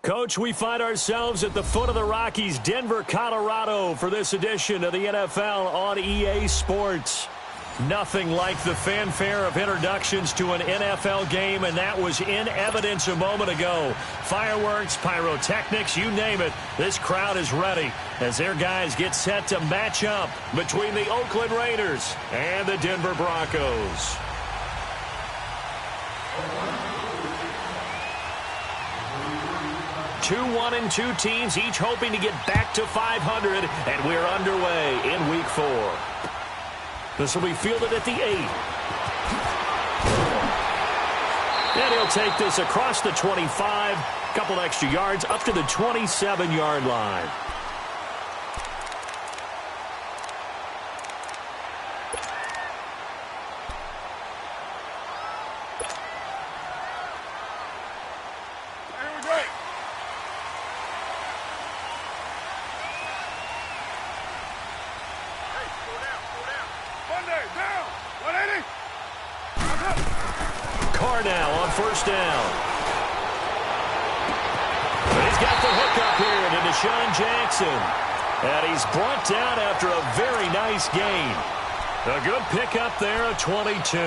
Coach, we find ourselves at the foot of the Rockies, Denver, Colorado, for this edition of the NFL on EA Sports. Nothing like the fanfare of introductions to an NFL game, and that was in evidence a moment ago. Fireworks, pyrotechnics, you name it. This crowd is ready as their guys get set to match up between the Oakland Raiders and the Denver Broncos. Two 1-2 teams, each hoping to get back to 500, and we're underway in Week 4. This will be fielded at the 8. And he'll take this across the 25, couple extra yards, up to the 27-yard line. Now on first down. But he's got the hookup here to Deshaun Jackson. And he's brought down after a very nice gain. A good pickup there, a 22.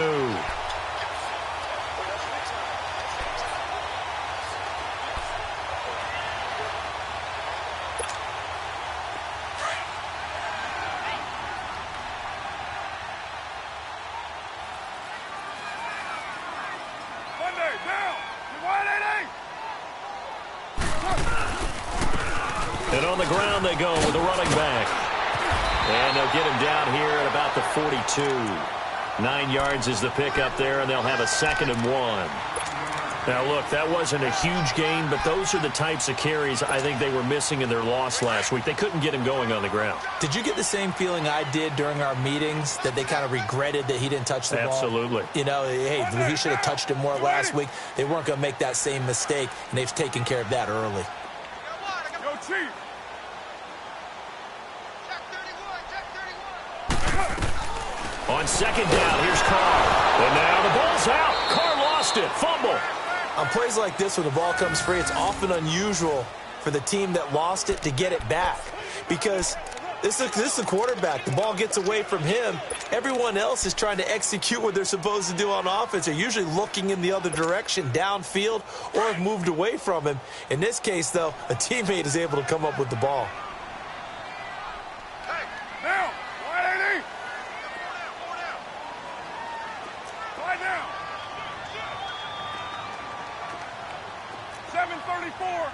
And on the ground they go with the running back. And they'll get him down here at about the 42. 9 yards is the pickup there, and they'll have a 2nd and 1. Now, look, that wasn't a huge gain, but those are the types of carries I think they were missing in their loss last week. They couldn't get him going on the ground. Did you get the same feeling I did during our meetings, that they kind of regretted that he didn't touch the ball? Absolutely. You know, hey, he should have touched it more last week. They weren't going to make that same mistake, and they've taken care of that early. Go Chief! On second down, here's Carr. And now the ball's out. Carr lost it. Fumble. On plays like this, when the ball comes free, it's often unusual for the team that lost it to get it back. Because this is the quarterback. The ball gets away from him. Everyone else is trying to execute what they're supposed to do on offense. They're usually looking in the other direction, downfield, or have moved away from him. In this case, though, a teammate is able to come up with the ball. Hey, now! Wide 80! Wide down! 734!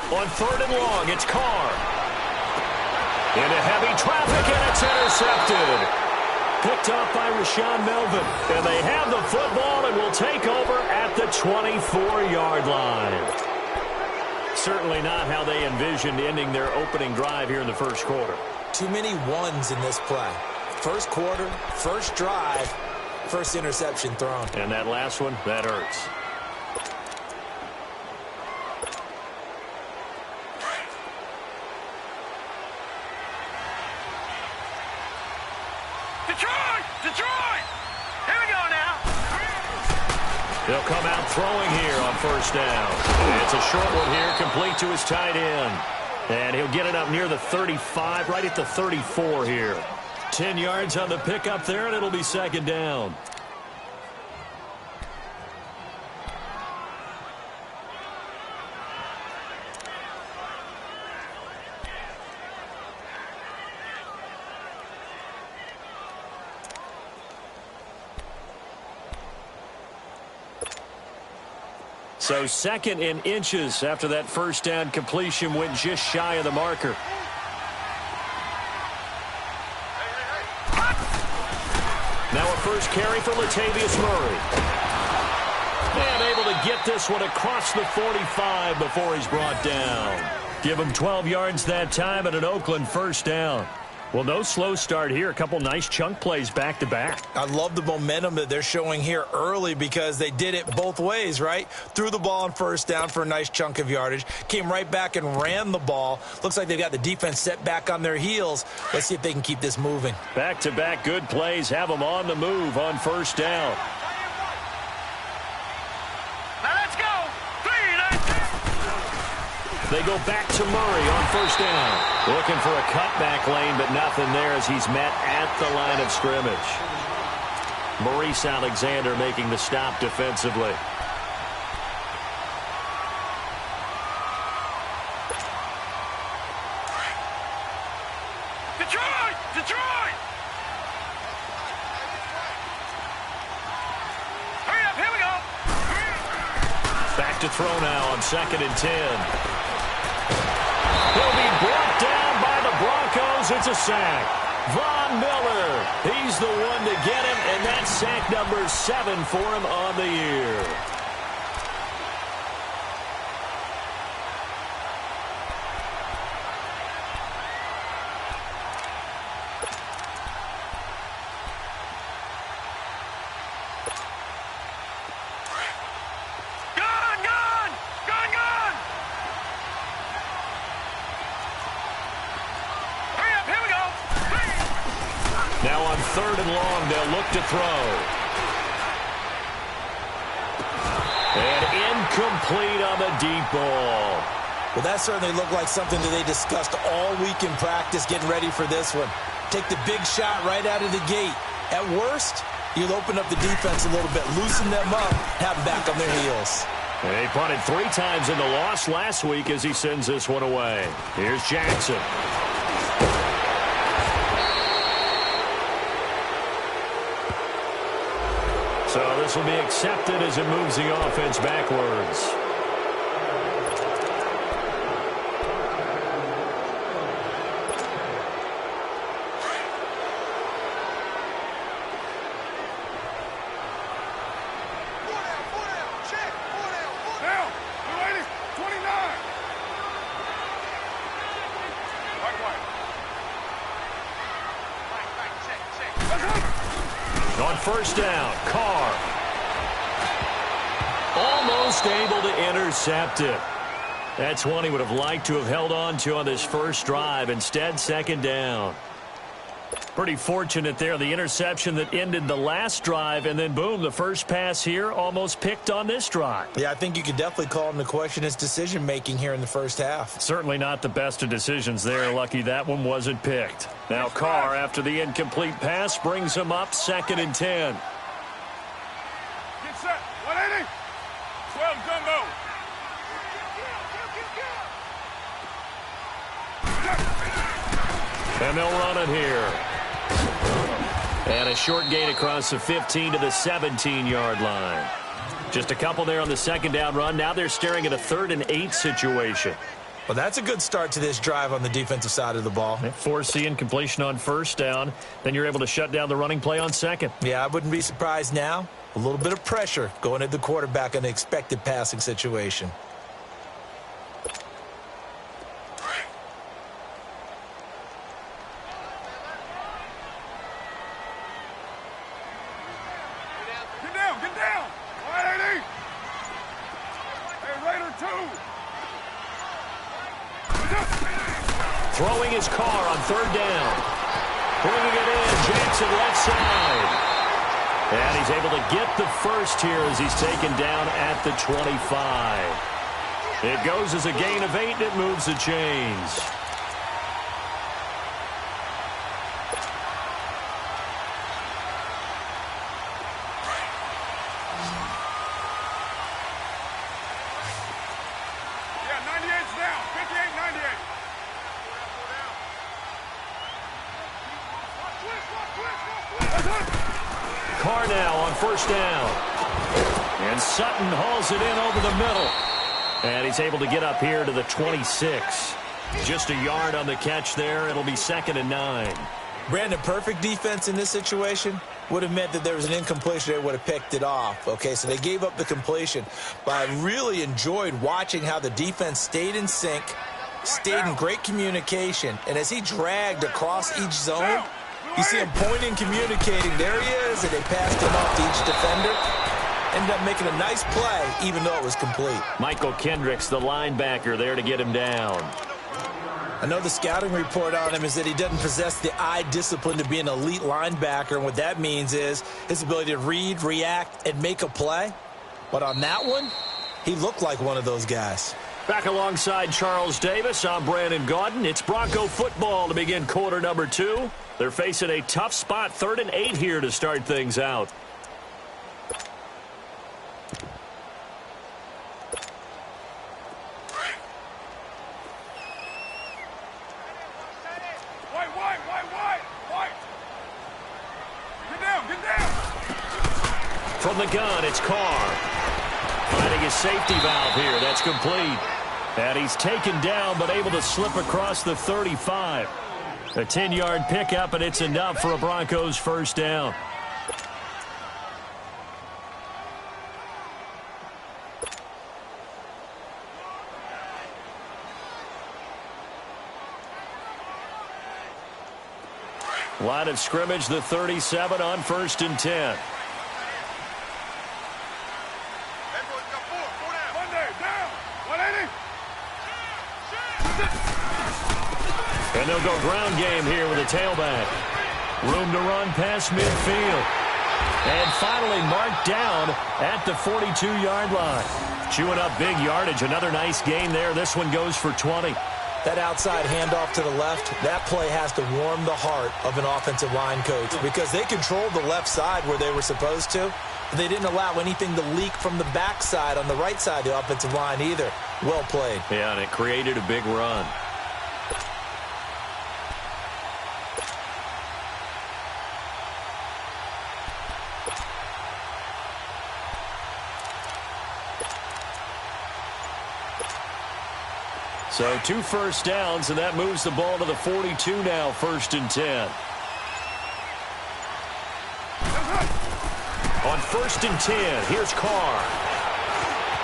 On 3rd and long, it's Carr. Into heavy traffic, and it's intercepted. Picked up by Rashaan Melvin. And they have the football and will take over at the 24-yard line. Certainly not how they envisioned ending their opening drive here in the first quarter. Too many ones in this play. First quarter, first drive, first interception thrown. And that last one, that hurts. Detroit! Here we go now. They'll come out throwing here on first down. It's a short one here, complete to his tight end. And he'll get it up near the 35, right at the 34 here. 10 yards on the pickup there, and it'll be 2nd down. So 2nd in inches after that first down completion went just shy of the marker. Now a first carry for Latavius Murray. And able to get this one across the 45 before he's brought down. Give him 12 yards that time and an Oakland first down. Well, no slow start here. A couple nice chunk plays back-to-back. I love the momentum that they're showing here early because they did it both ways, right? Threw the ball on first down for a nice chunk of yardage. Came right back and ran the ball. Looks like they've got the defense set back on their heels. Let's see if they can keep this moving. Back-to-back good plays have them on the move on first down. They go back to Murray on first down. Looking for a cutback lane, but nothing there as he's met at the line of scrimmage. Maurice Alexander making the stop defensively. Detroit! Detroit! Hurry up, here we go! Back to throw now on 2nd and 10. He'll be brought down by the Broncos. It's a sack. Von Miller, he's the one to get him, and that's sack number 7 for him on the year. Now on 3rd and long, they'll look to throw. And incomplete on the deep ball. Well, that certainly looked like something that they discussed all week in practice getting ready for this one. Take the big shot right out of the gate. At worst, you'll open up the defense a little bit, loosen them up, have them back on their heels. And he punted 3 times in the loss last week as he sends this one away. Here's Jackson. So this will be accepted as it moves the offense backwards. On first down, Carr. Almost able to intercept it. That's one he would have liked to have held on to on this first drive. Instead, 2nd down. Pretty fortunate there. The interception that ended the last drive, and then, boom, the first pass here almost picked on this drive. Yeah, I think you could definitely call him to question his decision-making here in the first half. Certainly not the best of decisions there. Lucky that one wasn't picked. Now Carr, after the incomplete pass, brings him up 2nd and 10. Get set. 180. 12 Dumbo. And they'll run it here. And a short gain across the 15 to the 17-yard line. Just a couple there on the 2nd down run. Now they're staring at a 3rd and 8 situation. Well, that's a good start to this drive on the defensive side of the ball. Forcing completion on first down. Then you're able to shut down the running play on 2nd. Yeah, I wouldn't be surprised now. A little bit of pressure going at the quarterback in an expected passing situation. Get down. 180. Hey, Raider 2. Throwing his Carr on 3rd down. Bringing it in, Jackson left side. And he's able to get the first here as he's taken down at the 25. It goes as a gain of 8, and it moves the chains. Yeah, 98's down. 58, 98. Carr now on first down. And Sutton hauls it in over the middle. And he's able to get up here to the 26. Just a yard on the catch there. It'll be 2nd and 9. Brandon, perfect defense in this situation would have meant that there was an incompletion. They would have picked it off. Okay, so they gave up the completion. But I really enjoyed watching how the defense stayed in sync, stayed in great communication. And as he dragged across each zone, you see him pointing, communicating. There he is, and they passed him off to each defender. Ended up making a nice play, even though it was complete. Michael Kendricks, the linebacker, there to get him down. I know the scouting report on him is that he doesn't possess the eye discipline to be an elite linebacker, and what that means is his ability to read, react, and make a play. But on that one, he looked like one of those guys. Back alongside Charles Davis, I'm Brandon Gaudin. It's Bronco football to begin quarter number 2. They're facing a tough spot, 3rd and 8 here to start things out. From the gun, it's Carr. Finding his safety valve here. That's complete. And he's taken down, but able to slip across the 35. A 10-yard pickup, and it's enough for a Broncos first down. Line of scrimmage, the 37 on 1st and 10. And they'll go ground game here with a tailback. Room to run past midfield. And finally marked down at the 42-yard line. Chewing up big yardage. Another nice gain there. This one goes for 20. That outside handoff to the left, that play has to warm the heart of an offensive line coach because they controlled the left side where they were supposed to. They didn't allow anything to leak from the backside on the right side of the offensive line either. Well played. Yeah, and it created a big run. So 2 first downs, and that moves the ball to the 42 now, 1st and 10. On 1st and 10, here's Carr.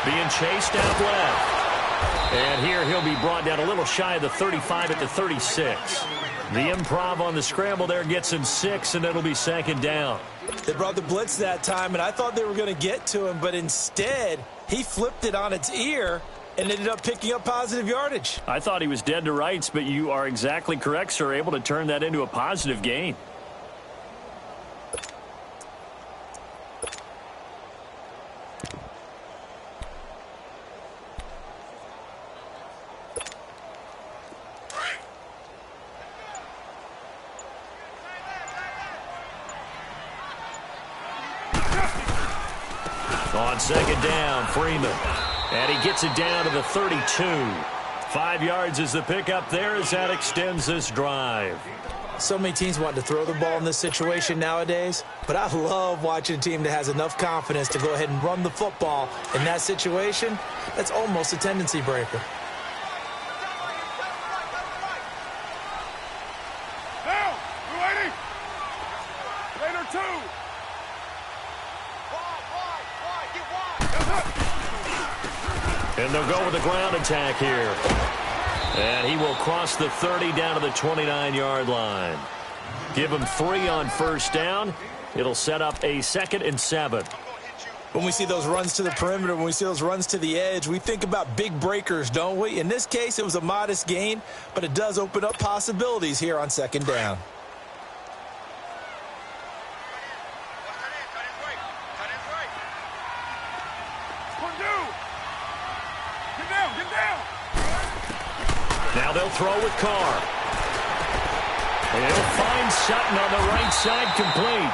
Being chased out left. And here he'll be brought down a little shy of the 35 at the 36. The improv on the scramble there gets him 6, and it'll be 2nd down. They brought the blitz that time, and I thought they were going to get to him, but instead he flipped it on its ear and ended up picking up positive yardage. I thought he was dead to rights, but you are exactly correct, sir. Able to turn that into a positive gain. On 2nd down, Freeman. And he gets it down to the 32. 5 yards is the pickup there as that extends this drive. So many teams want to throw the ball in this situation nowadays, but I love watching a team that has enough confidence to go ahead and run the football in that situation. That's almost a tendency breaker. Down, 280. Later 2. And they'll go with the ground attack here. And he will cross the 30 down to the 29-yard line. Give him 3 on 1st down. It'll set up a 2nd and 7. When we see those runs to the perimeter, when we see those runs to the edge, we think about big breakers, don't we? In this case, it was a modest gain, but it does open up possibilities here on 2nd down. Now they'll throw with Carr. And he'll find Sutton on the right side, complete.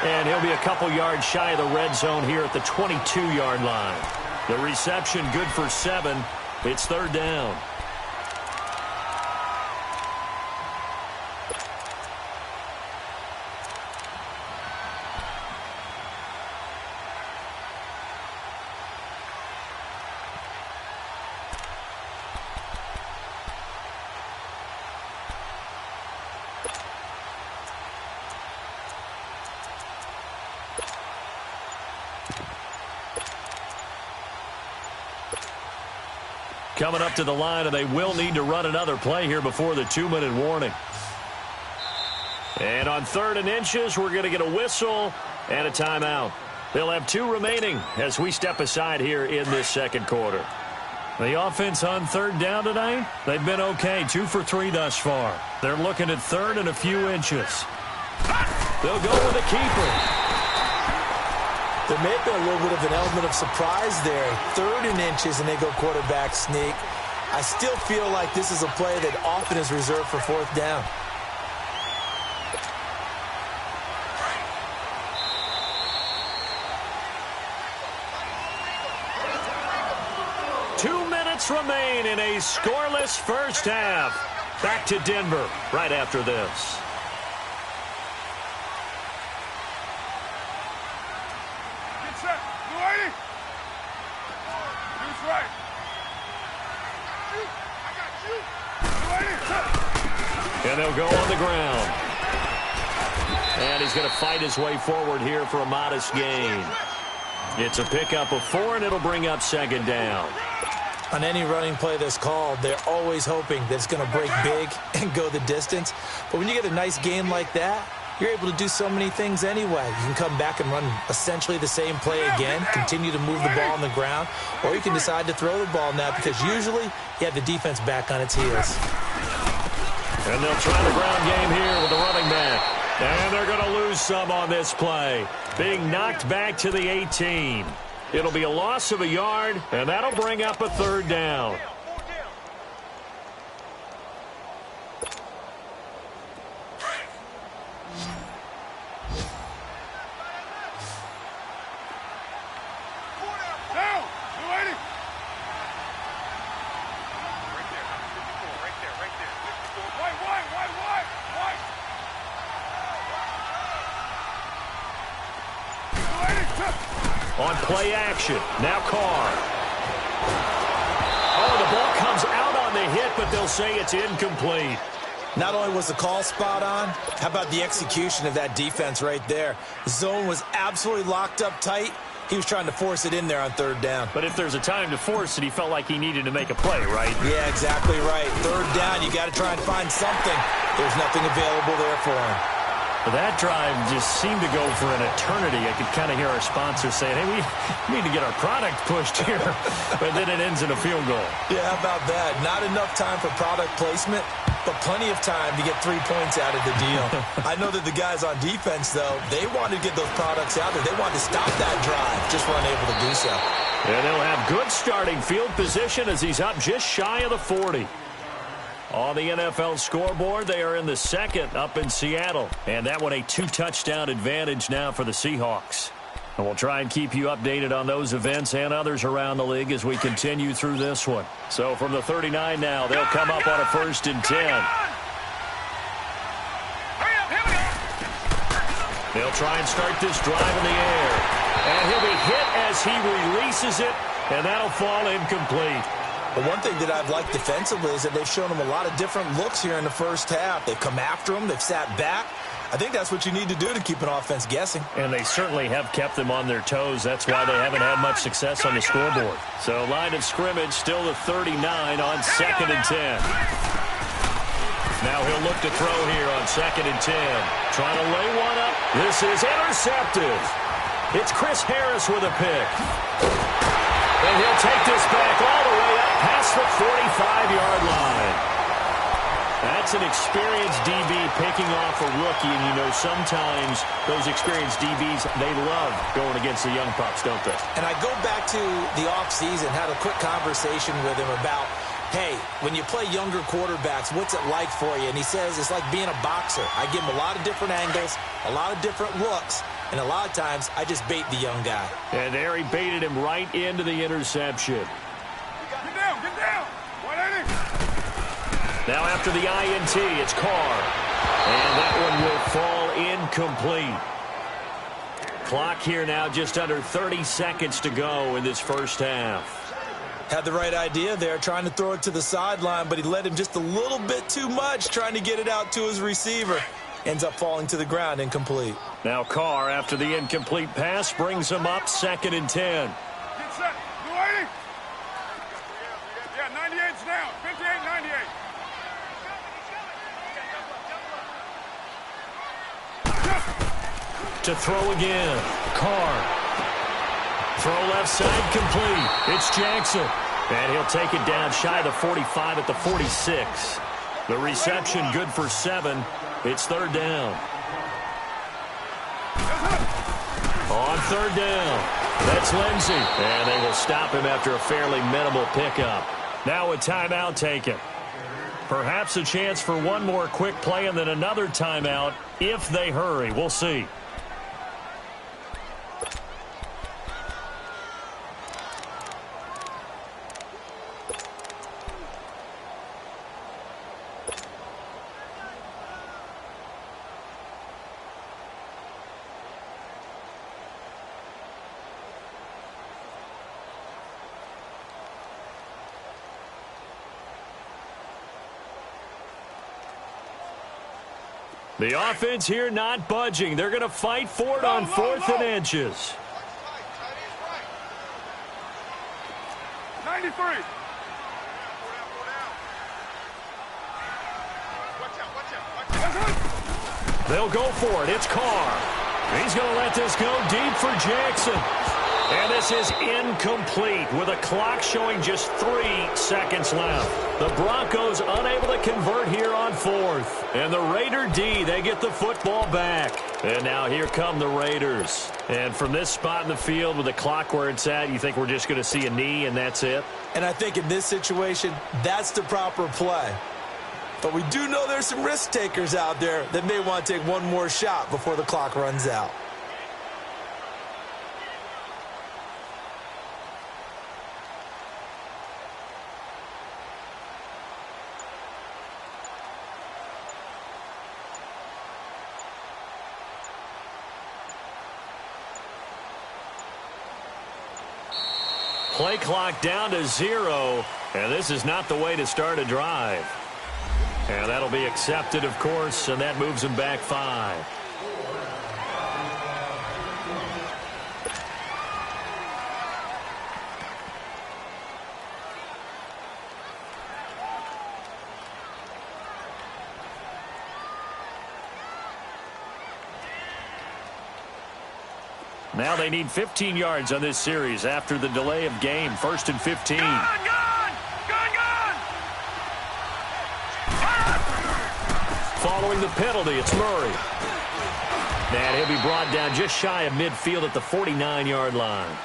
And he'll be a couple yards shy of the red zone here at the 22-yard line. The reception good for 7. It's 3rd down. Coming up to the line, and they will need to run another play here before the 2-minute warning. And on 3rd and inches, we're going to get a whistle and a timeout. They'll have 2 remaining as we step aside here in this 2nd quarter. The offense on 3rd down tonight, they've been okay. 2 for 3 thus far. They're looking at 3rd and a few inches. They'll go with a keeper. There may have been a little bit of an element of surprise there. 3rd and inches, and they go quarterback sneak. I still feel like this is a play that often is reserved for fourth down. Remain in a scoreless first half. Back to Denver right after this. Get set. Blue 80. Who's right? I got you. Blue 80. And they'll go on the ground. And he's going to fight his way forward here for a modest gain. It's a pickup of 4, and it'll bring up second down. On any running play that's called, they're always hoping that it's going to break big and go the distance. But when you get a nice game like that, you're able to do so many things anyway. You can come back and run essentially the same play again, continue to move the ball on the ground, or you can decide to throw the ball now because usually you have the defense back on its heels. And they'll try the ground game here with the running back. And they're going to lose some on this play. Being knocked back to the 18. It'll be a loss of a yard, and that'll bring up a third down. Down. Blue 80. White. Blue 80. Tough. On play action, now Carr. Oh, the ball comes out on the hit, but they'll say it's incomplete. Not only was the call spot on, how about the execution of that defense right there? The zone was absolutely locked up tight. He was trying to force it in there on third down. But if there's a time to force it, he felt like he needed to make a play, right? Yeah, exactly right. Third down, you got to try and find something. There's nothing available there for him. That drive just seemed to go for an eternity. I could kind of hear our sponsors saying, hey, we need to get our product pushed here. But then it ends in a field goal. Yeah, how about that? Not enough time for product placement, but plenty of time to get 3 points out of the deal. I know that the guys on defense, though, they wanted to get those products out there. They wanted to stop that drive, just weren't able to do so. And they'll have good starting field position as he's up just shy of the 40. On the NFL scoreboard, they are in the second up in Seattle. And that one a 2-touchdown advantage now for the Seahawks. And we'll try and keep you updated on those events and others around the league as we continue through this one. So from the 39 now, they'll come up on a 1st and 10. They'll try and start this drive in the air. And he'll be hit as he releases it, and that'll fall incomplete. But one thing that I've liked defensively is that they've shown him a lot of different looks here in the first half. They've come after him. They've sat back. I think that's what you need to do to keep an offense guessing. And they certainly have kept them on their toes. That's why they haven't had much success on the scoreboard. So line of scrimmage still the 39 on 2nd and 10. Now he'll look to throw here on 2nd and 10. Trying to lay one up. This is intercepted. It's Chris Harris with a pick. And he'll take this back all the way up past the 45-yard line. That's an experienced DB picking off a rookie, and you know sometimes those experienced DBs, they love going against the young pups, don't they? And I go back to the offseason, had a quick conversation with him about, hey, when you play younger quarterbacks, what's it like for you? And he says it's like being a boxer. I give him a lot of different angles, a lot of different looks, and a lot of times I just bait the young guy. And there he baited him right into the interception. Get down. 180. Now after the INT, it's Carr. And that one will fall incomplete. Clock here now just under 30 seconds to go in this first half. Had the right idea there, trying to throw it to the sideline, but he led him just a little bit too much, trying to get it out to his receiver. Ends up falling to the ground, incomplete. Now Carr, after the incomplete pass, brings him up 2nd and 10. Get set. Blue 80. Yeah, 98's down. 58, 98. To throw again. Carr. Throw left side complete. It's Jackson. And he'll take it down shy of the 45 at the 46. The reception good for 7. It's 3rd down. On 3rd down. That's Lindsey. And they will stop him after a fairly minimal pickup. Now a timeout taken. Perhaps a chance for one more quick play and then another timeout if they hurry. We'll see. The offense here not budging. They're going to fight for it on 4th and inches. 93. They'll go for it. It's Carr. He's going to let this go deep for Jackson. And this is incomplete with a clock showing just 3 seconds left. The Broncos unable to convert here on 4th. And the Raider D, they get the football back. And now here come the Raiders. And from this spot in the field with the clock where it's at, you think we're just going to see a knee and that's it? And I think in this situation, that's the proper play. But we do know there's some risk takers out there that may want to take one more shot before the clock runs out. Play clock down to 0, and this is not the way to start a drive. And that'll be accepted, of course, and that moves them back 5. Now they need 15 yards on this series after the delay of game. 1st and 15. Following the penalty, it's Murray. And he'll be brought down just shy of midfield at the 49-yard line.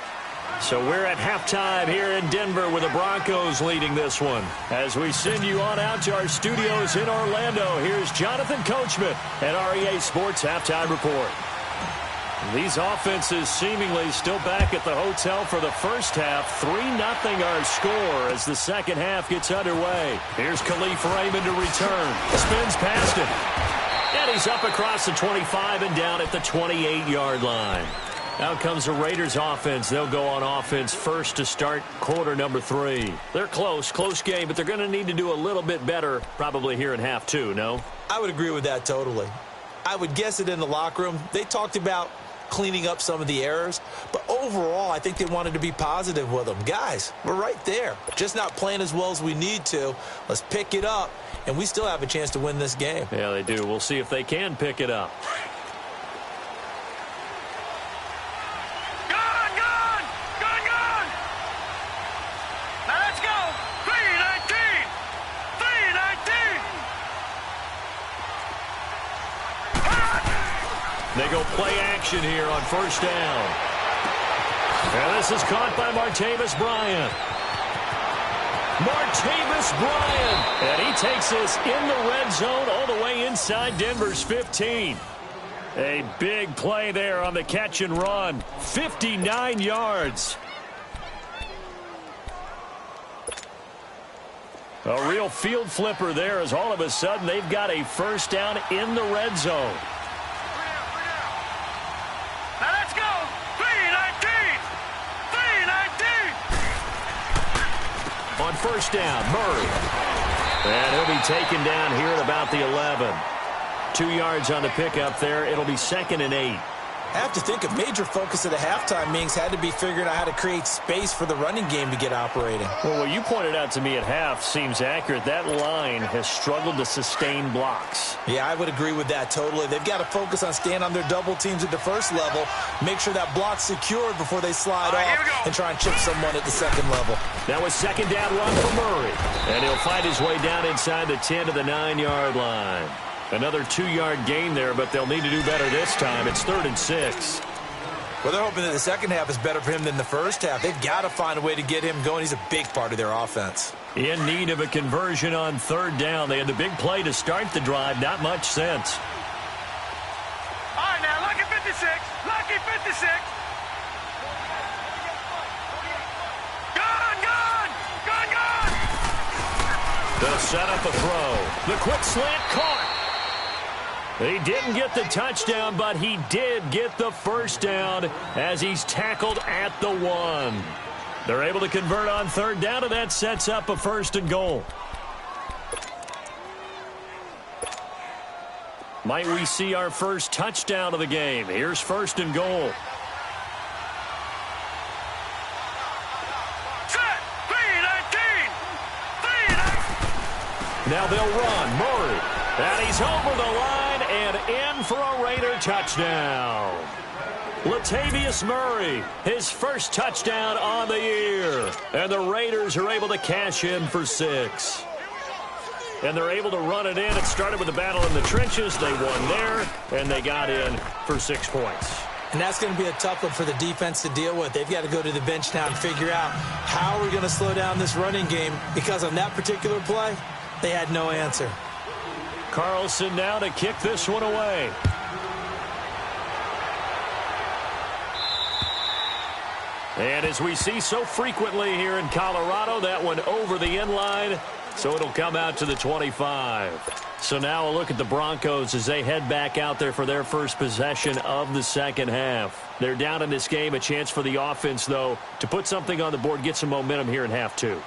So we're at halftime here in Denver with the Broncos leading this one. As we send you on out to our studios in Orlando, here's Jonathan Coachman at REA Sports Halftime Report. These offenses seemingly still back at the hotel for the first half. 3-0 our score as the second half gets underway. Here's Khalif Raymond to return. Spins past him. And he's up across the 25 and down at the 28-yard line. Out comes the Raiders offense. They'll go on offense first to start quarter number 3. They're close game, but they're going to need to do a little bit better probably here in half 2, no? I would agree with that totally. I would guess it in the locker room. They talked about cleaning up some of the errors, but overall I think they wanted to be positive with them. Guys, we're right there, just not playing as well as we need to. Let's pick it up, and we still have a chance to win this game. Yeah, they do. We'll see if they can pick it up. They go play action here on first down. And this is caught by Martavis Bryant. Martavis Bryant. And he takes this in the red zone all the way inside Denver's 15. A big play there on the catch and run. 59 yards. A real field flipper there as all of a sudden they've got a first down in the red zone. On first down, Murray. And he'll be taken down here at about the 11. 2 yards on the pickup there. It'll be 2nd and 8. I have to think a major focus at the halftime meetings had to be figuring out how to create space for the running game to get operating. Well, what you pointed out to me at half seems accurate. That line has struggled to sustain blocks. Yeah, I would agree with that totally. They've got to focus on staying on their double teams at the first level, make sure that block's secured before they slide off and try and chip someone at the second level. Now a second down run for Murray. And he'll find his way down inside the 10 to the 9-yard line. Another 2-yard gain there, but they'll need to do better this time. It's 3rd and 6. Well, they're hoping that the second half is better for him than the first half. They've got to find a way to get him going. He's a big part of their offense. In need of a conversion on third down. They had the big play to start the drive. Not much sense. All right, now, lucky 56. Lucky 56. Gone, gone. Gone, gone. They'll set up a throw. The quick slant caught. He didn't get the touchdown, but he did get the first down as he's tackled at the 1. They're able to convert on third down, and that sets up a 1st and goal. Might we see our first touchdown of the game? Here's 1st and goal. Set. 3-19. 3-19. Now they'll run. Murray. And he's over the line and in for a Raider touchdown. Latavius Murray, his first touchdown on the year. And the Raiders are able to cash in for 6. And they're able to run it in. It started with a battle in the trenches. They won there, and they got in for 6 points. And that's going to be a tough one for the defense to deal with. They've got to go to the bench now and figure out how we're going to slow down this running game, because on that particular play, they had no answer. Carlson now to kick this one away. And as we see so frequently here in Colorado, that one over the end line, so it'll come out to the 25. So now a look at the Broncos as they head back out there for their first possession of the second half. They're down in this game, a chance for the offense, though, to put something on the board, get some momentum here in half 2.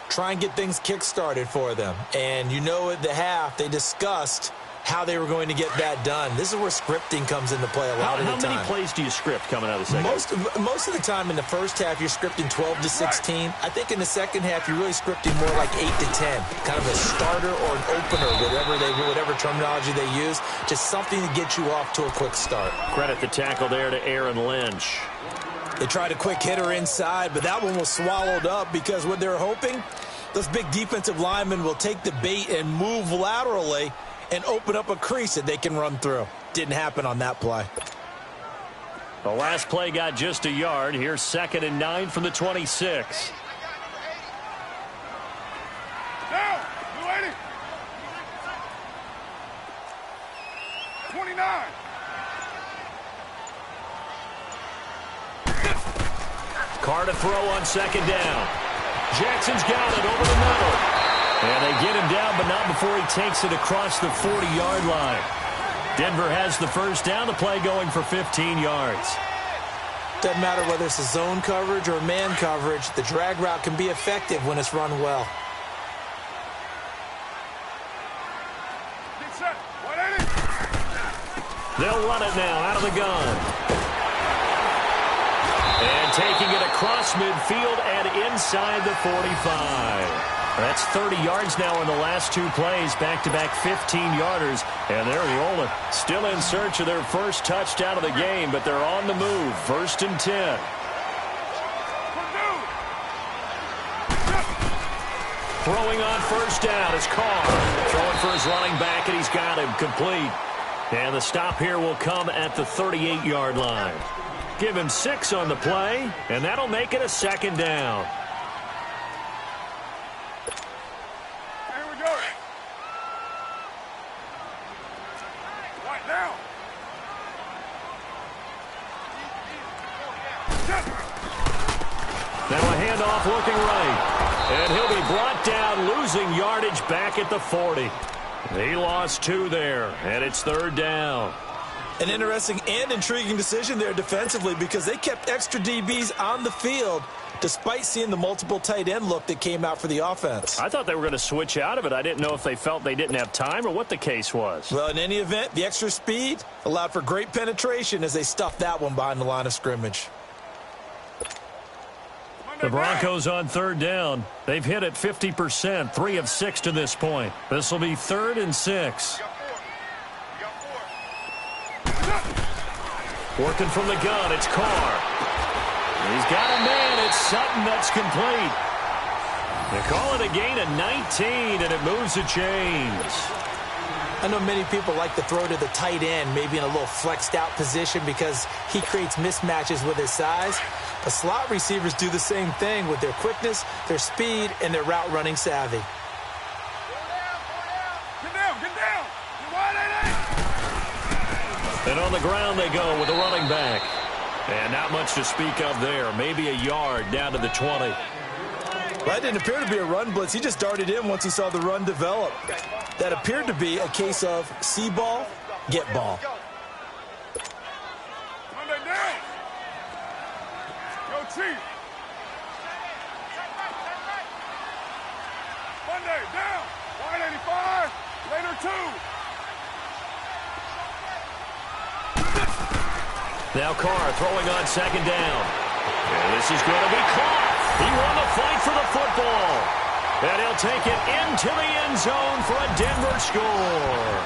Try and get things kick-started for them. And you know at the half, they discussed how they were going to get that done. This is where scripting comes into play a lot of the time. How many plays do you script coming out of the second half? Most of the time in the first half, you're scripting 12 to 16. I think in the second half, you're really scripting more like 8 to 10. Kind of a starter or an opener, whatever terminology they use. Just something to get you off to a quick start. Credit the tackle there to Aaron Lynch. They tried a quick hitter inside, but that one was swallowed up because what they're hoping, those big defensive linemen will take the bait and move laterally and open up a crease that they can run through. Didn't happen on that play. The last play got just a yard. Here's 2nd and 9 from the 26. Down. Blue 80. 29. Carr to throw on 2nd down. Jackson's got it over the middle. And they get him down, but not before he takes it across the 40-yard line. Denver has the first down, the play going for 15 yards. Doesn't matter whether it's a zone coverage or man coverage, the drag route can be effective when it's run well. Get set. 180. They'll run it now out of the gun. And taking it across midfield and inside the 45. That's 30 yards now in the last 2 plays, back-to-back 15-yarders, and they're rolling. Still in search of their first touchdown of the game, but they're on the move. 1st and 10. Throwing on first down is Carr. Throwing for his running back, and he's got him complete. And the stop here will come at the 38-yard line. Give him 6 on the play, and that'll make it a 2nd down. Here we go. Right now. Now a handoff looking right. And he'll be brought down, losing yardage back at the 40. He lost 2 there, and it's 3rd down. An interesting and intriguing decision there defensively because they kept extra DBs on the field despite seeing the multiple tight end look that came out for the offense. I thought they were going to switch out of it. I didn't know if they felt they didn't have time or what the case was. Well, in any event, the extra speed allowed for great penetration as they stuffed that one behind the line of scrimmage. The Broncos on 3rd down. They've hit it 50%, 3 of 6 to this point. This will be 3rd and 6. Working from the gun, it's Carr. He's got a man, it's Sutton that's complete. They call it a gain of 19, and it moves the chains. I know many people like to throw to the tight end, maybe in a little flexed out position because he creates mismatches with his size. But slot receivers do the same thing with their quickness, their speed, and their route running savvy. Get down, get down. You're wide, And on the ground they go with the running back. And not much to speak of there. Maybe a yard down to the 20. That didn't appear to be a run blitz. He just darted in once he saw the run develop. That appeared to be a case of see ball, get ball. Monday down. Yo, Chief. Monday down. Wide 85. Later 2. Now Carr throwing on second down. And this is going to be caught. He won the fight for the football. And he'll take it into the end zone for a Denver score.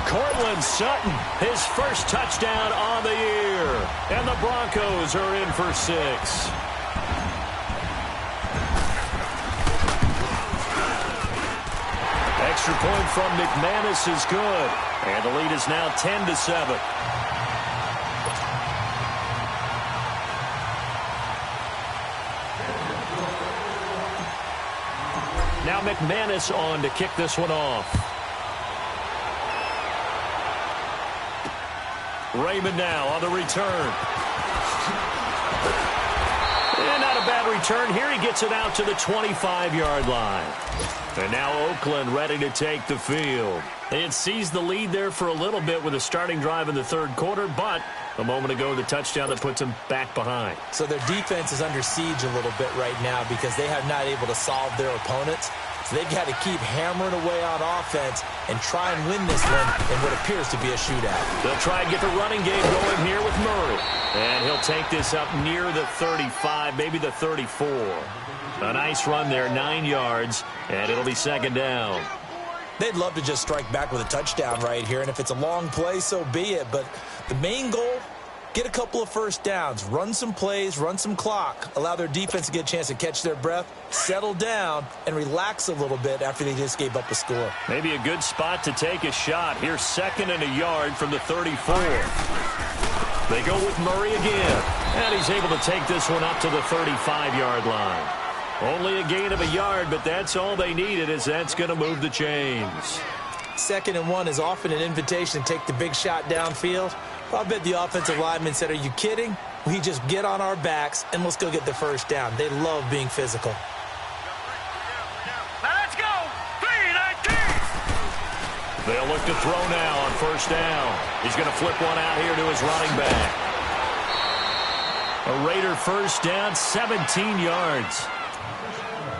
Cortland Sutton, his first touchdown on the year. And the Broncos are in for 6. Extra point from McManus is good. And the lead is now 10-7. Now McManus on to kick this one off. Raymond now on the return. And not a bad return. Here he gets it out to the 25-yard line. And now Oakland ready to take the field. They had seized the lead there for a little bit with a starting drive in the third quarter, but a moment ago the touchdown that puts them back behind. So their defense is under siege a little bit right now because they have not able to solve their opponents. So they've got to keep hammering away on offense and try and win this one in what appears to be a shootout. They'll try and get the running game going here with Murray. And he'll take this up near the 35, maybe the 34. A nice run there, 9 yards, and it'll be second down. They'd love to just strike back with a touchdown right here, and if it's a long play, so be it. But the main goal, get a couple of first downs, run some plays, run some clock, allow their defense to get a chance to catch their breath, settle down, and relax a little bit after they just gave up a score. Maybe a good spot to take a shot. Here's second and a yard from the 34. They go with Murray again, and he's able to take this one up to the 35-yard line. Only a gain of a yard, but that's all they needed, as that's going to move the chains. 2nd and 1 is often an invitation to take the big shot downfield. I bet the offensive lineman said, are you kidding? We just get on our backs and let's go get the first down. They love being physical. Let's go. 3-19. They'll look to throw now on first down. He's going to flip one out here to his running back. A Raider first down, 17 yards.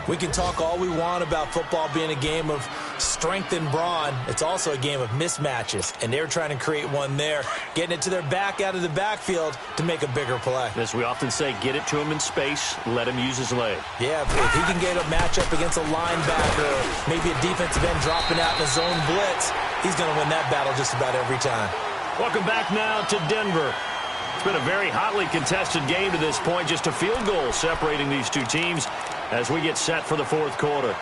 We can talk all we want about football being a game of strength and brawn. It's also a game of mismatches, and they're trying to create one there, getting it to their back out of the backfield to make a bigger play. As we often say, get it to him in space, let him use his leg. Yeah, if he can get a matchup against a linebacker, maybe a defensive end dropping out in a zone blitz, he's going to win that battle just about every time. Welcome back now to Denver. It's been a very hotly contested game to this point, just a field goal separating these two teams as we get set for the fourth quarter.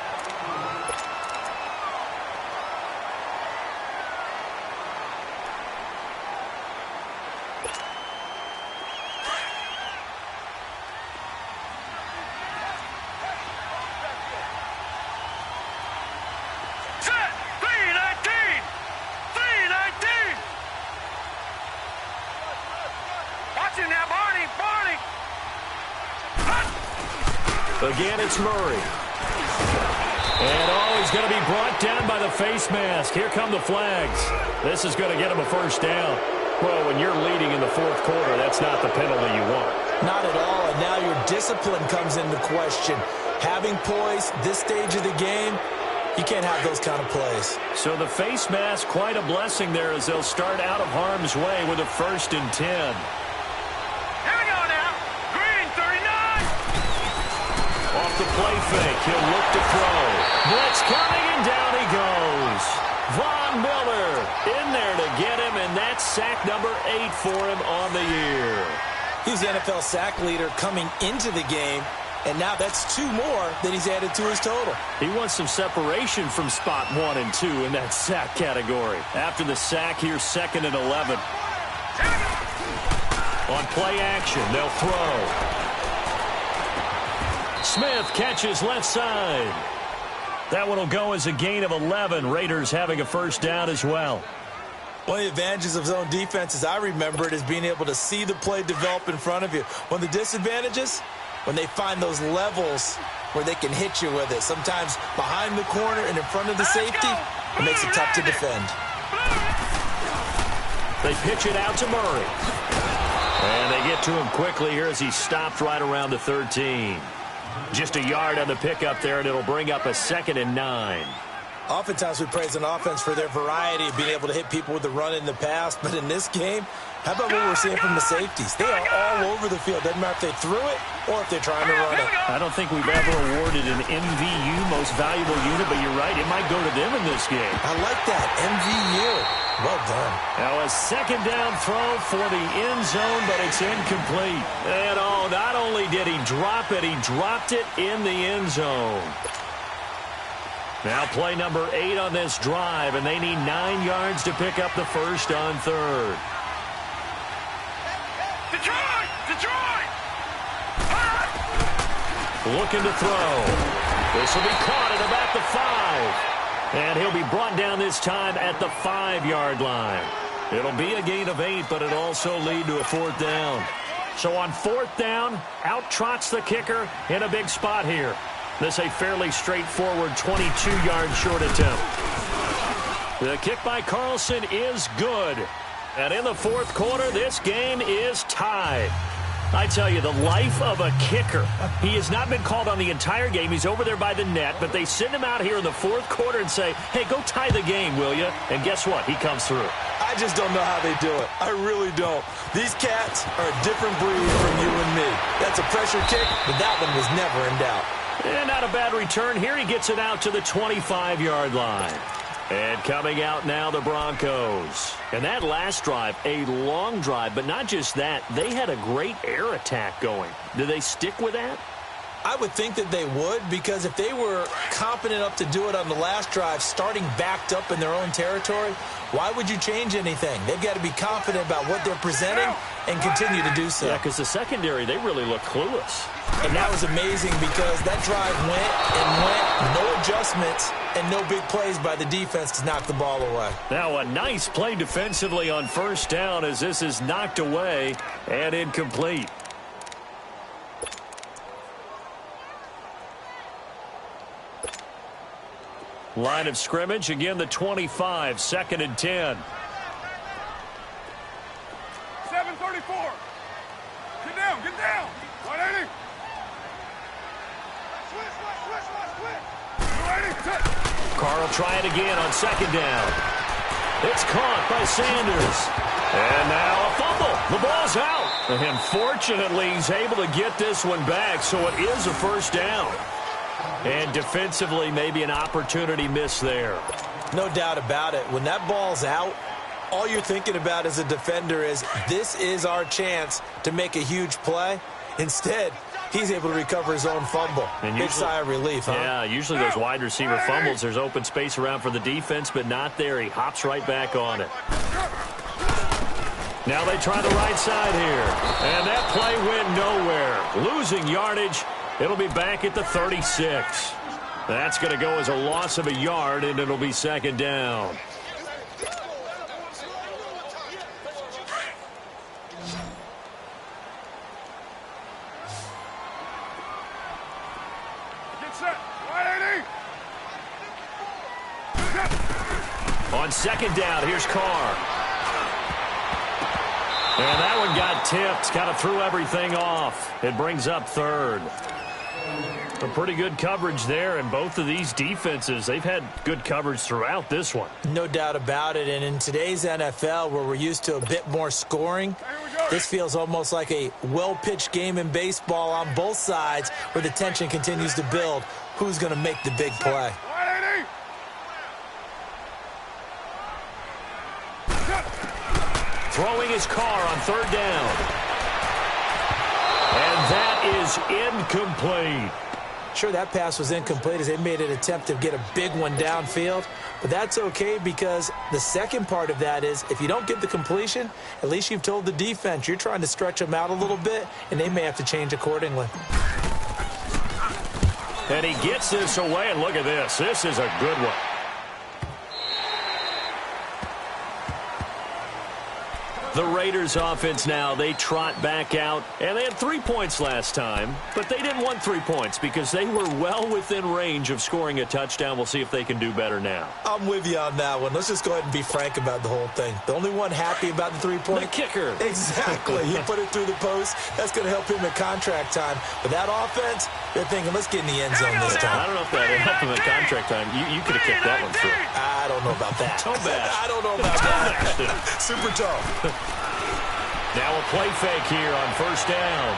Set. 3-19. 3-19. Watch him now, Barney. Barney. Again, it's Murray. And, he's going to be brought down by the face mask. Here come the flags. This is going to get him a first down. Well, when you're leading in the fourth quarter, that's not the penalty you want. Not at all, and now your discipline comes into question. Having poise this stage of the game, you can't have those kind of plays. So the face mask, quite a blessing there as they'll start out of harm's way with a 1st and 10. The play fake. He'll look to throw. Blitz coming, and down he goes. Von Miller in there to get him, and that's sack number 8 for him on the year. He's the NFL sack leader coming into the game. And now that's 2 more that he's added to his total. He wants some separation from spot 1 and 2 in that sack category. After the sack, here's 2nd and 11. On play action, they'll throw. Smith catches left side. That one will go as a gain of 11. Raiders having a first down as well. One of the advantages of zone defense, as I remember it, is being able to see the play develop in front of you. One of the disadvantages, when they find those levels where they can hit you with it. Sometimes behind the corner and in front of the safety, it makes it tough to defend. They pitch it out to Murray. And they get to him quickly here as he stopped right around the 13. Just a yard on the pickup there, and it'll bring up a 2nd and 9. Oftentimes we praise an offense for their variety of being able to hit people with the run in the past. But in this game, how about what we're seeing from the safeties? They are all over the field. Doesn't matter if they threw it or if they're trying to run it. I don't think we've ever awarded an MVU, most valuable unit, but you're right. It might go to them in this game. I like that. MVU. Well done. Now a 2nd down throw for the end zone, but it's incomplete. And oh, not only did he drop it, he dropped it in the end zone. Now play number 8 on this drive, and they need 9 yards to pick up the first on 3rd. Detroit! Detroit! Looking to throw. This will be caught at about the 5. And he'll be brought down this time at the 5-yard line. It'll be a gain of 8, but it'll also lead to a 4th down. So on 4th down, out trots the kicker in a big spot here. This a fairly straightforward 22-yard short attempt. The kick by Carlson is good. And in the 4th quarter, this game is tied. I tell you, the life of a kicker. He has not been called on the entire game. He's over there by the net, but they send him out here in the 4th quarter and say, hey, go tie the game, will you? And guess what? He comes through. I just don't know how they do it. I really don't. These cats are a different breed from you and me. That's a pressure kick, but that one was never in doubt. And not a bad return. Here he gets it out to the 25-yard line. And coming out now, the Broncos. And that last drive, a long drive, but not just that. They had a great air attack going. Do they stick with that? I would think that they would, because if they were competent enough to do it on the last drive, starting backed up in their own territory, why would you change anything? They've got to be confident about what they're presenting and continue to do so. Yeah, because the secondary, they really look clueless. And that was amazing because that drive went and went, no adjustments, and no big plays by the defense to knock the ball away. Now a nice play defensively on 1st down as this is knocked away and incomplete. Line of scrimmage, again the 25, 2nd and 10. 7:34. Get down, get down. 180. Carr will try it again on 2nd down. It's caught by Sanders. And now a fumble. The ball's out. And fortunately, he's able to get this one back, so it is a 1st down. And defensively, maybe an opportunity miss there. No doubt about it. When that ball's out, all you're thinking about as a defender is, this is our chance to make a huge play. Instead, he's able to recover his own fumble. And big sigh of relief, huh? Yeah, usually those wide receiver fumbles, there's open space around for the defense, but not there. He hops right back on it. Now they try the right side here. And that play went nowhere. Losing yardage. It'll be back at the 36. That's going to go as a loss of a yard, and it'll be 2nd down. Get set. 180. On 2nd down, here's Carr. And that one got tipped. Kind of threw everything off. It brings up 3rd. A pretty good coverage there, and both of these defenses, they've had good coverage throughout this one. No doubt about it, and in today's NFL, where we're used to a bit more scoring, this feels almost like a well-pitched game in baseball on both sides, where the tension continues to build. Who's going to make the big play? 180. Throwing his Carr on 3rd down. And that is incomplete. Sure, that pass was incomplete as they made an attempt to get a big one downfield. But that's okay because the second part of that is if you don't get the completion, at least you've told the defense you're trying to stretch them out a little bit, and they may have to change accordingly. And he gets this away, and look at this. This is a good one. The Raiders offense now, they trot back out, and they had 3 points last time, but they didn't want 3 points because they were well within range of scoring a touchdown. We'll see if they can do better now. I'm with you on that one. Let's just go ahead and be frank about the whole thing. The only one happy about the 3-point. The kicker. Exactly. He put it through the post. That's going to help him at contract time. But that offense, they're thinking, let's get in the end zone this time. I don't know if that helped him at contract time. You could have kicked that one through. I don't know about that. Toe bash. I don't know about that. Super tough. Now a play fake here on first down.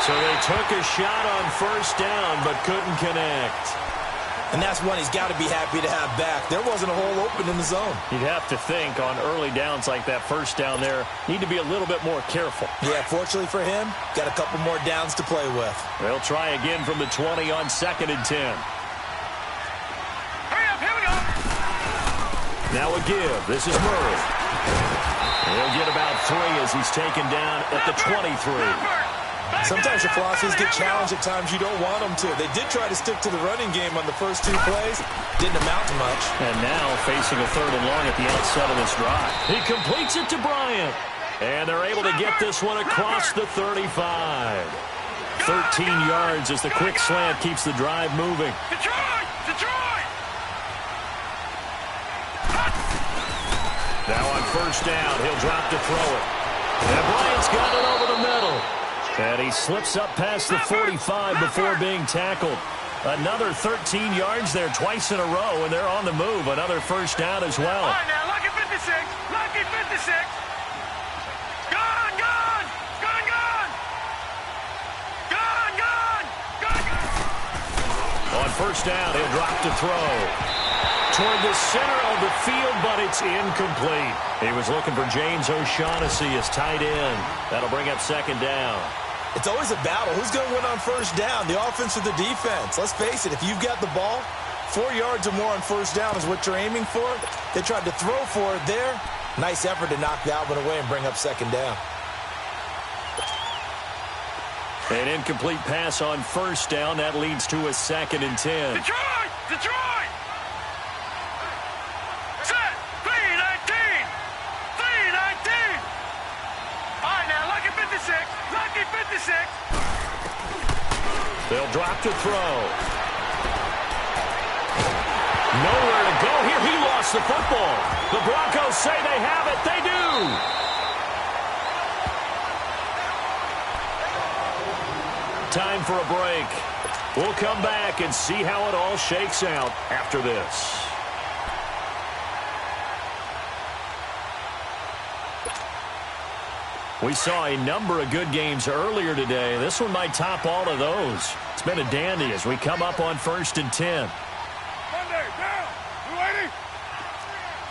So they took a shot on first down but couldn't connect. And that's one he's got to be happy to have back. There wasn't a hole open in the zone. You'd have to think on early downs like that first down there, need to be a little bit more careful. Yeah, fortunately for him, got a couple more downs to play with. They'll try again from the 20 on 2nd and 10. Hurry up, here we go. Now a give. This is Murray. He'll get about 3 as he's taken down at the 23. Sometimes your philosophies get challenged at times you don't want them to. They did try to stick to the running game on the first 2 plays. Didn't amount to much. And now facing a 3rd and long at the outset of this drive. He completes it to Bryant. And they're able to get this one across the 35. 13 yards as the quick slant keeps the drive moving. Detroit! Detroit! Now on first down, he'll drop to throw it. And Bryant's got it over the middle. And he slips up past the 45 before being tackled. Another 13 yards there twice in a row, and they're on the move. Another first down as well. All right, now, lucky 56. Lucky 56. Gone, gone. Gone, gone. Gone, gone. Gone, gone. On first down, he'll drop to throw. Toward the center of the field, but it's incomplete. He was looking for James O'Shaughnessy as tight end. That'll bring up 2nd down. It's always a battle. Who's going to win on first down, the offense or the defense? Let's face it, if you've got the ball, 4 yards or more on first down is what you're aiming for. They tried to throw for it there. Nice effort to knock that one away and bring up 2nd down. An incomplete pass on first down. That leads to a 2nd and 10. Detroit! Detroit! Set! 3-19! 3-19! All right, now, lucky 56. Lucky 56. They'll drop to throw. Nowhere to go here. He lost the football. The Broncos say they have it. They do. Time for a break. We'll come back and see how it all shakes out after this. We saw a number of good games earlier today. This one might top all of those. It's been a dandy as we come up on 1st and 10. Monday, down. 280.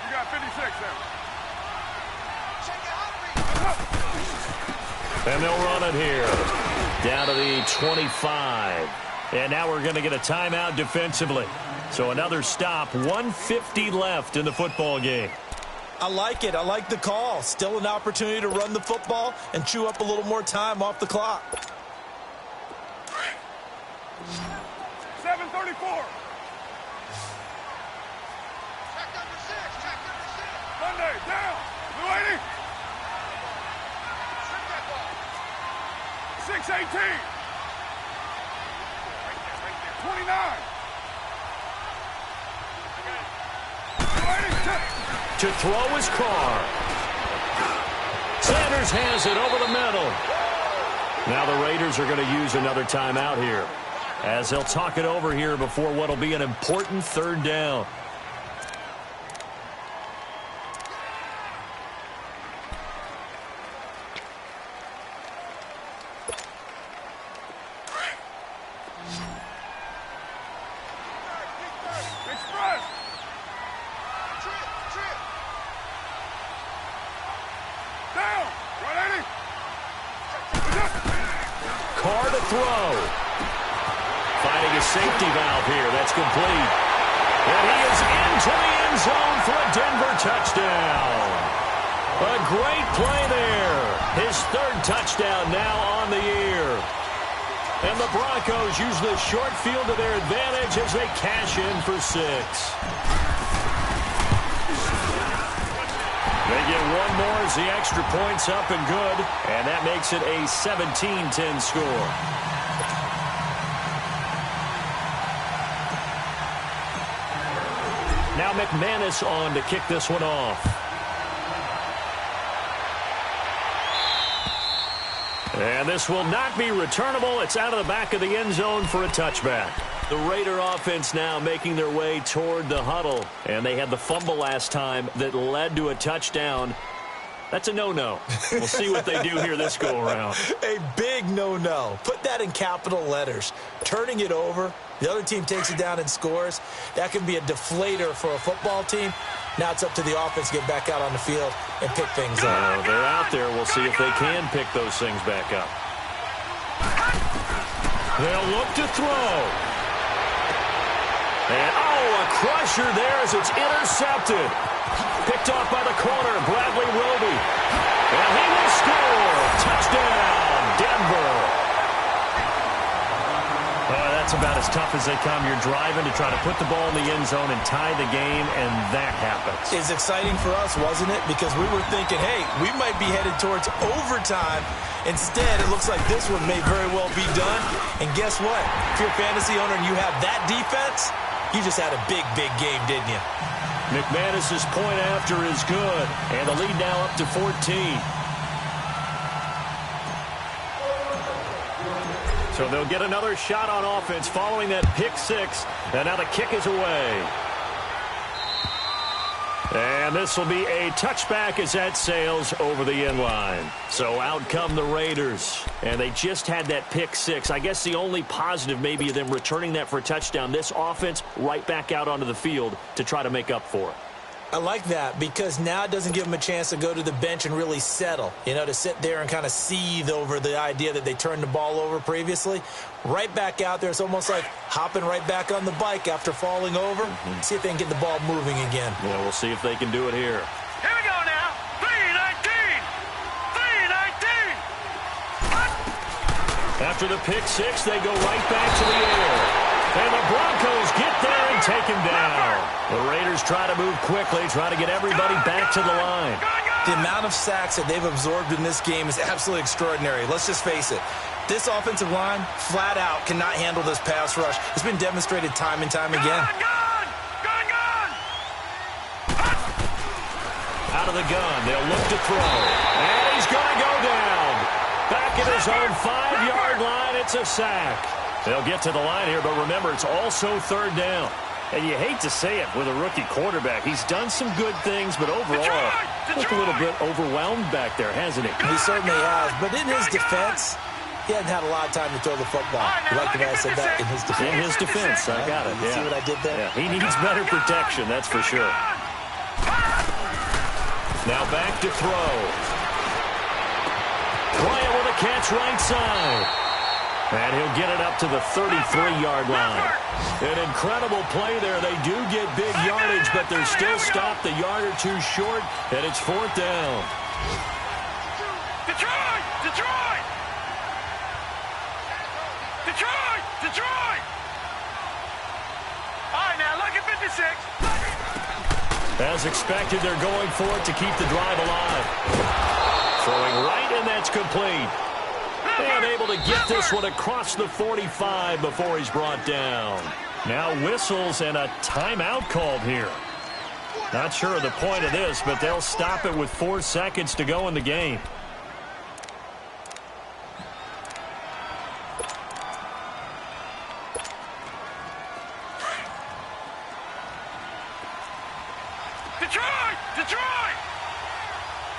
You got 56 there. And they'll run it here. Down to the 25. And now we're going to get a timeout defensively. So another stop. 1:50 left in the football game. I like it. I like the call. Still an opportunity to run the football and chew up a little more time off the clock. 7:34. Monday, down. 280. 6:18. 29. 280. To throw his car. Sanders has it over the middle. Now the Raiders are going to use another timeout here, as they'll talk it over here before what will be an important 3rd down. Express. Down. 180. throw. Finding a safety valve here. That's complete. And he is into the end zone for a Denver touchdown. A great play there. His third touchdown now on the year. And the Broncos use the short field to their advantage as they cash in for 6. They get one more as the extra point's up and good. And that makes it a 17-10 score. Now McManus on to kick this one off. And this will not be returnable. It's out of the back of the end zone for a touchback. The Raider offense now making their way toward the huddle. And they had the fumble last time that led to a touchdown. That's a no-no. We'll see what they do here this go-around. A big no-no. Put that in capital letters. Turning it over, the other team takes it down and scores. That can be a deflator for a football team. Now it's up to the offense to get back out on the field and pick things up. They're out there. We'll see if they can pick those things back up. They'll look to throw. And, a crusher there as it's intercepted. Picked off by the corner, Bradley Roby. And he will score. Touchdown, Denver. That's about as tough as they come. You're driving to try to put the ball in the end zone and tie the game, and that happens. It's exciting for us, wasn't it? Because we were thinking, hey, we might be headed towards overtime. Instead, it looks like this one may very well be done. And guess what? If you're a fantasy owner and you have that defense, you just had a big, big game, didn't you? McManus's point after is good, and the lead now up to 14. So they'll get another shot on offense following that pick 6, and now the kick is away. And this will be a touchback as that sails over the end line. So out come the Raiders, and they just had that pick 6. I guess the only positive maybe of them returning that for a touchdown. This offense right back out onto the field to try to make up for it. I like that because now it doesn't give them a chance to go to the bench and really settle, to sit there and kind of seethe over the idea that they turned the ball over previously. Right back out there. It's almost like hopping right back on the bike after falling over. See if they can get the ball moving again. Yeah, we'll see if they can do it here. Here we go now. 3-19. 3-19. After the pick 6, they go right back to the air. And the Broncos get there and take him down. The Raiders try to move quickly, try to get everybody back to the line. The amount of sacks that they've absorbed in this game is absolutely extraordinary. Let's just face it. This offensive line, flat out, cannot handle this pass rush. It's been demonstrated time and time again. Out of the gun, they'll look to throw. And he's going to go down. Back at his own 5-yard line, it's a sack. They'll get to the line here, but remember, it's also third down. And you hate to say it with a rookie quarterback. He's done some good things, but overall, looked a little bit overwhelmed back there, hasn't he? He certainly has. But in his defense, he hasn't had a lot of time to throw the football. You like the way I said that? In his defense. In his defense, I got it. You see what I did there? Yeah, he needs better protection, that's for sure. Now back to throw. Bryant with a catch right side. And he'll get it up to the 33-yard line. An incredible play there. They do get big yardage, but they're still stopped a yard or two short, and it's 4th down. Detroit! Detroit! Detroit! Detroit! All right, now look at 56. As expected, they're going for it to keep the drive alive. Throwing right, and that's complete. And able to get this one across the 45 before he's brought down. Now whistles and a timeout called here. Not sure of the point of this, but they'll stop it with 4 seconds to go in the game. Detroit! Detroit!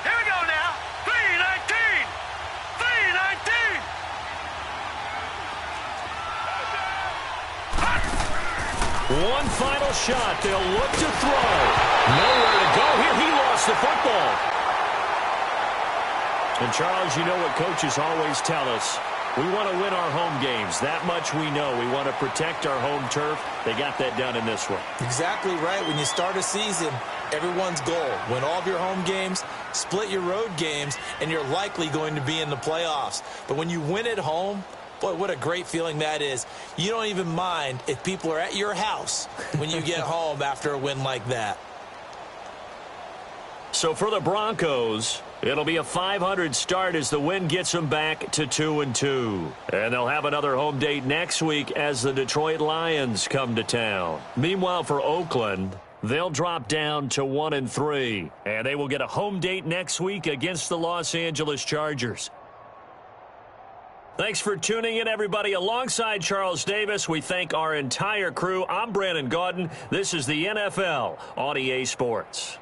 Here we go now. 3-19. 3-19. One final shot. They'll look to throw. Nowhere to go here. He lost the football. And, Charles, you know what coaches always tell us. We want to win our home games. That much we know. We want to protect our home turf. They got that done in this one. Exactly right. When you start a season, everyone's goal: win all of your home games, split your road games, and you're likely going to be in the playoffs. But when you win at home, boy, what a great feeling that is. You don't even mind if people are at your house when you get home after a win like that. So for the Broncos, it'll be a 500 start as the win gets them back to 2-2. And they'll have another home date next week as the Detroit Lions come to town. Meanwhile, for Oakland, they'll drop down to 1-3. And they will get a home date next week against the Los Angeles Chargers. Thanks for tuning in, everybody. Alongside Charles Davis, we thank our entire crew. I'm Brandon Gaudin. This is the NFL on EA Sports.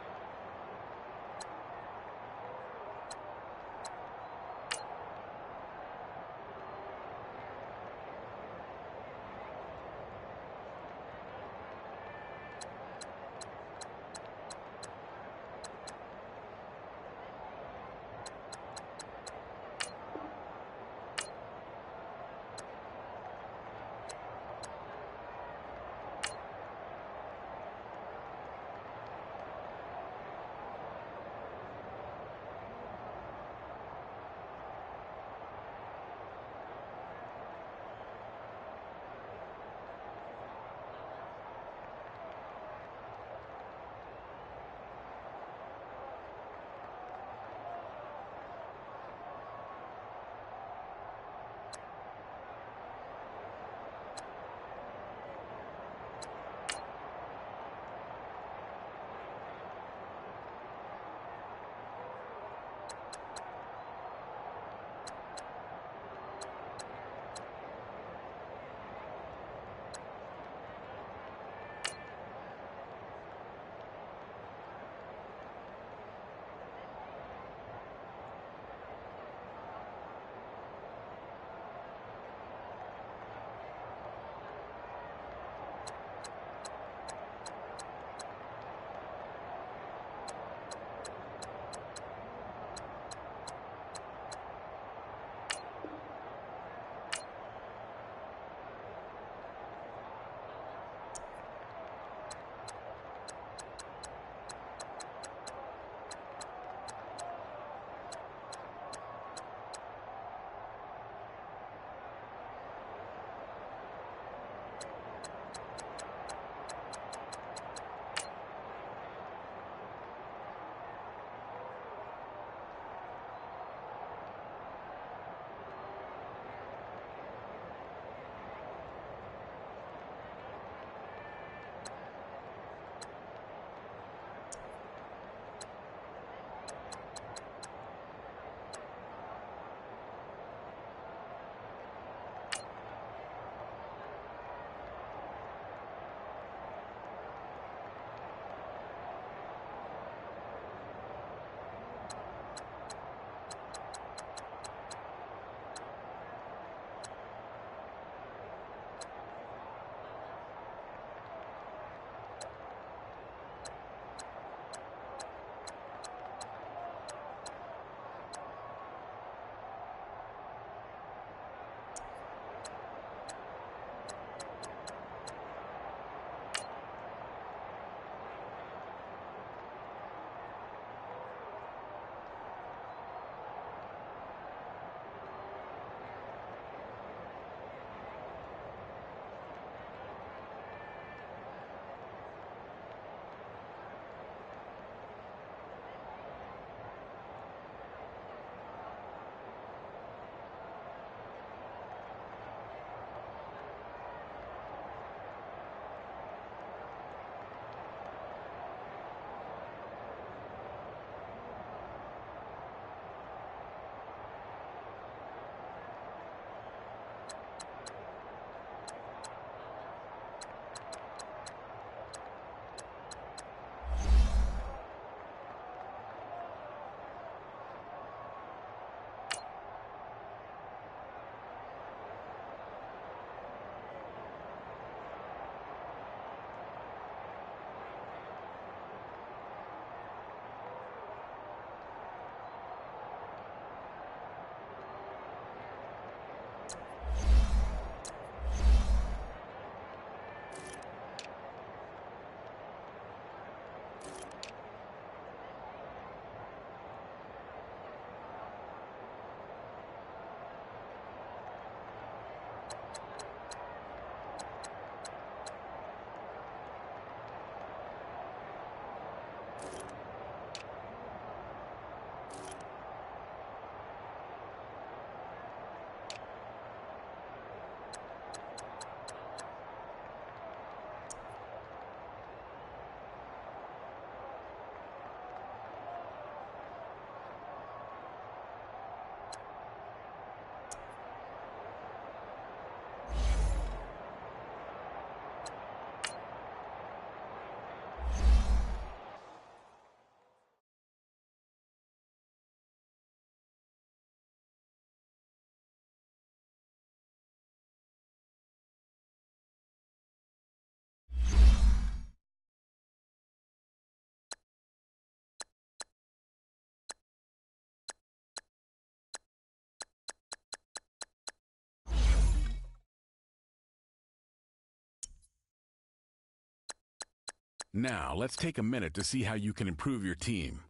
Now, let's take a minute to see how you can improve your team.